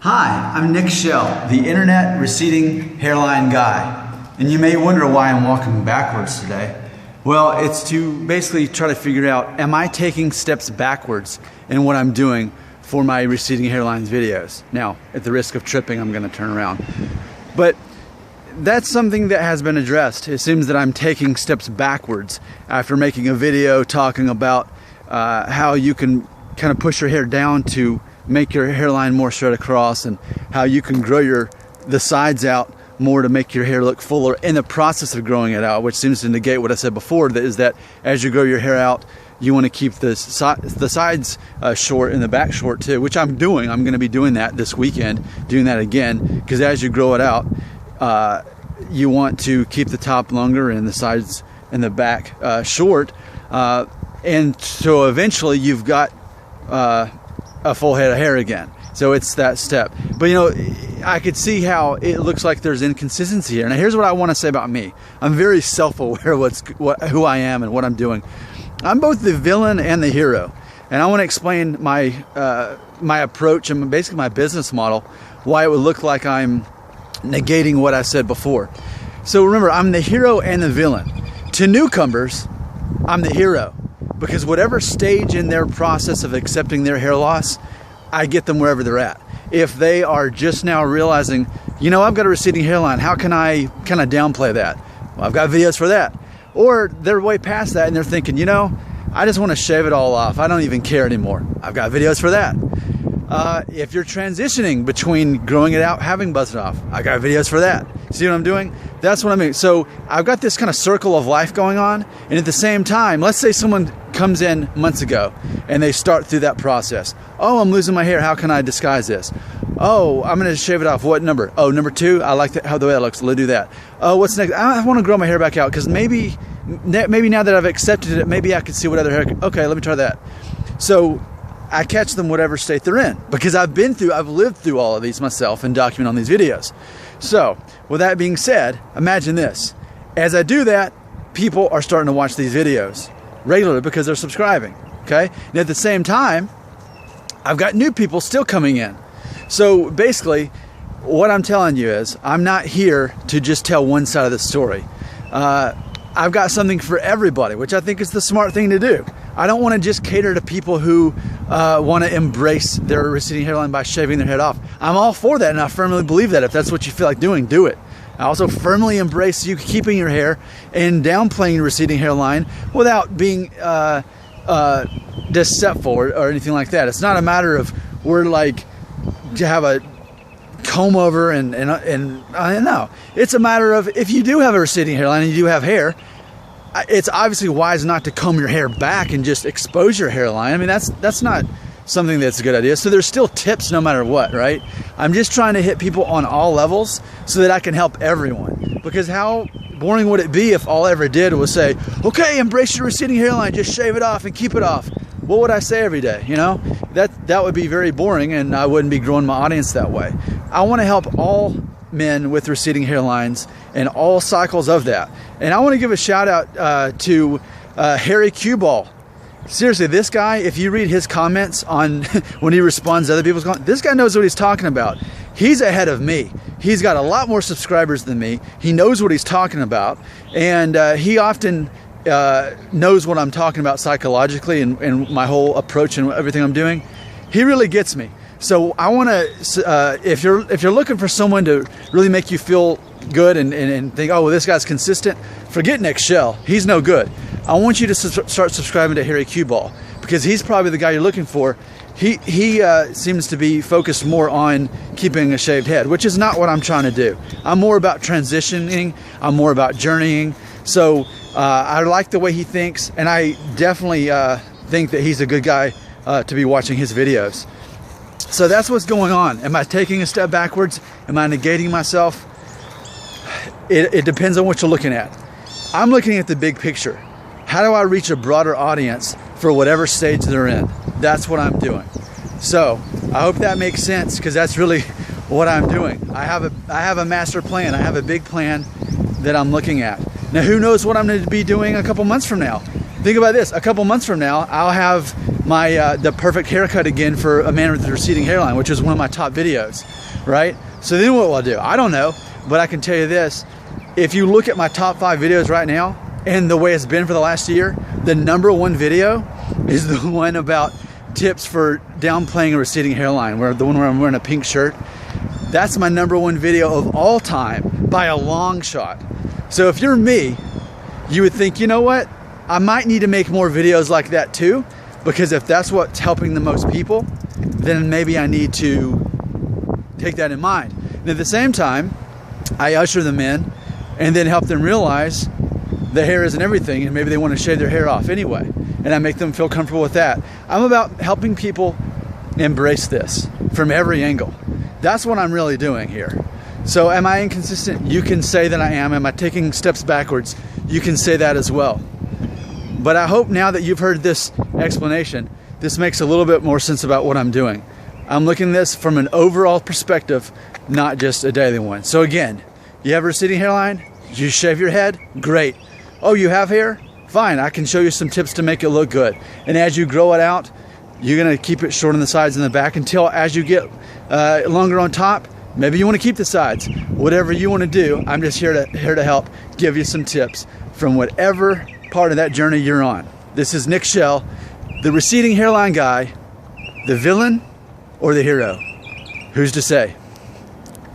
Hi, I'm Nick Shell, the internet receding hairline guy. And you may wonder why I'm walking backwards today. Well, it's to basically try to figure out, am I taking steps backwards in what I'm doing for my receding hairlines videos? Now, at the risk of tripping, I'm gonna turn around. But that's something that has been addressed. It seems that I'm taking steps backwards after making a video talking about how you can kind of push your hair down to make your hairline more straight across, and how you can grow the sides out more to make your hair look fuller in the process of growing it out, which seems to negate what I said before, that is that as you grow your hair out, you want to keep the sides short and the back short too, which I'm doing. I'm going to be doing that this weekend, doing that again, because as you grow it out, you want to keep the top longer and the sides and the back short, and so eventually you've got a full head of hair again. So it's that step. But you know, I could see how it looks like there's inconsistency here. Now here's what I want to say about me. I'm very self-aware of who I am and what I'm doing. I'm both the villain and the hero. And I want to explain my approach and basically my business model, why it would look like I'm negating what I said before. So remember, I'm the hero and the villain. To newcomers, I'm the hero, because whatever stage in their process of accepting their hair loss, I get them wherever they're at. If they are just now realizing, you know, I've got a receding hairline, how can I kind of downplay that? Well, I've got videos for that. Or they're way past that and they're thinking, you know, I just want to shave it all off. I don't even care anymore. I've got videos for that. If you're transitioning between growing it out, having buzzed it off, I got videos for that. See what I'm doing? That's what I mean. So I've got this kind of circle of life going on, and at the same time, let's say someone comes in months ago and they start through that process. Oh, I'm losing my hair. How can I disguise this? Oh, I'm going to shave it off. What number? Oh, number 2. I like how the way that looks. Let's do that. Oh, what's next? I want to grow my hair back out because maybe now that I've accepted it, maybe I can see what other hair. Okay, let me try that. So I catch them whatever state they're in, because I've lived through all of these myself and document on these videos. So with that being said, imagine this. As I do that, people are starting to watch these videos regularly because they're subscribing, okay? And at the same time, I've got new people still coming in. So basically, what I'm telling you is, I'm not here to just tell one side of the story. I've got something for everybody, which I think is the smart thing to do. I don't want to just cater to people who want to embrace their receding hairline by shaving their head off. I'm all for that, and I firmly believe that if that's what you feel like doing, do it. I also firmly embrace you keeping your hair and downplaying your receding hairline without being deceitful or anything like that. It's not a matter of we're like to have a comb over and no. It's a matter of, if you do have a receding hairline and you do have hair, it's obviously wise not to comb your hair back and just expose your hairline. I mean, that's not something that's a good idea. So there's still tips no matter what, right? I'm just trying to hit people on all levels so that I can help everyone. Because how boring would it be if all I ever did was say, okay, embrace your receding hairline, just shave it off and keep it off. What would I say every day? You know, that would be very boring, and I wouldn't be growing my audience that way. I want to help all men with receding hairlines and all cycles of that. And I want to give a shout out to Harry Cue-Ball. Seriously, this guy, if you read his comments on when he responds to other people's comments, this guy knows what he's talking about. He's ahead of me. He's got a lot more subscribers than me. He knows what he's talking about, and he often knows what I'm talking about psychologically and my whole approach and everything I'm doing. He really gets me. So I want to, if you're looking for someone to really make you feel good and think, oh, well, this guy's consistent, forget Nick Shell. He's no good. I want you to start subscribing to Harry Cue-Ball, because he's probably the guy you're looking for. He seems to be focused more on keeping a shaved head, which is not what I'm trying to do. I'm more about transitioning. I'm more about journeying. So I like the way he thinks, and I definitely think that he's a good guy to be watching his videos. So that's what's going on. Am I taking a step backwards? Am I negating myself? It depends on what you're looking at. I'm looking at the big picture. How do I reach a broader audience for whatever stage they're in? That's what I'm doing. So I hope that makes sense, because that's really what I'm doing. I have a master plan. I have a big plan that I'm looking at. Now, who knows what I'm going to be doing a couple months from now? Think about this, a couple months from now, I'll have my the perfect haircut again for a man with a receding hairline, which is one of my top videos, right? So then what will I do? I don't know, but I can tell you this, if you look at my top 5 videos right now, and the way it's been for the last year, the #1 video is the one about tips for downplaying a receding hairline, where the one where I'm wearing a pink shirt. That's my #1 video of all time by a long shot. So if you're me, you would think, you know what? I might need to make more videos like that too, because if that's what's helping the most people, then maybe I need to take that in mind. And at the same time, I usher them in and then help them realize the hair isn't everything, and maybe they want to shave their hair off anyway. And I make them feel comfortable with that. I'm about helping people embrace this from every angle. That's what I'm really doing here. So am I inconsistent? You can say that I am. Am I taking steps backwards? You can say that as well. But I hope now that you've heard this explanation, this makes a little bit more sense about what I'm doing. I'm looking at this from an overall perspective, not just a daily one. So again, you have a receding hairline? You shave your head? Great. Oh, you have hair? Fine, I can show you some tips to make it look good. And as you grow it out, you're gonna keep it short on the sides and the back until as you get longer on top, maybe you wanna keep the sides. Whatever you wanna do, I'm just here to help give you some tips from whatever part of that journey you're on. This is Nick Shell, the receding hairline guy, the villain or the hero? Who's to say?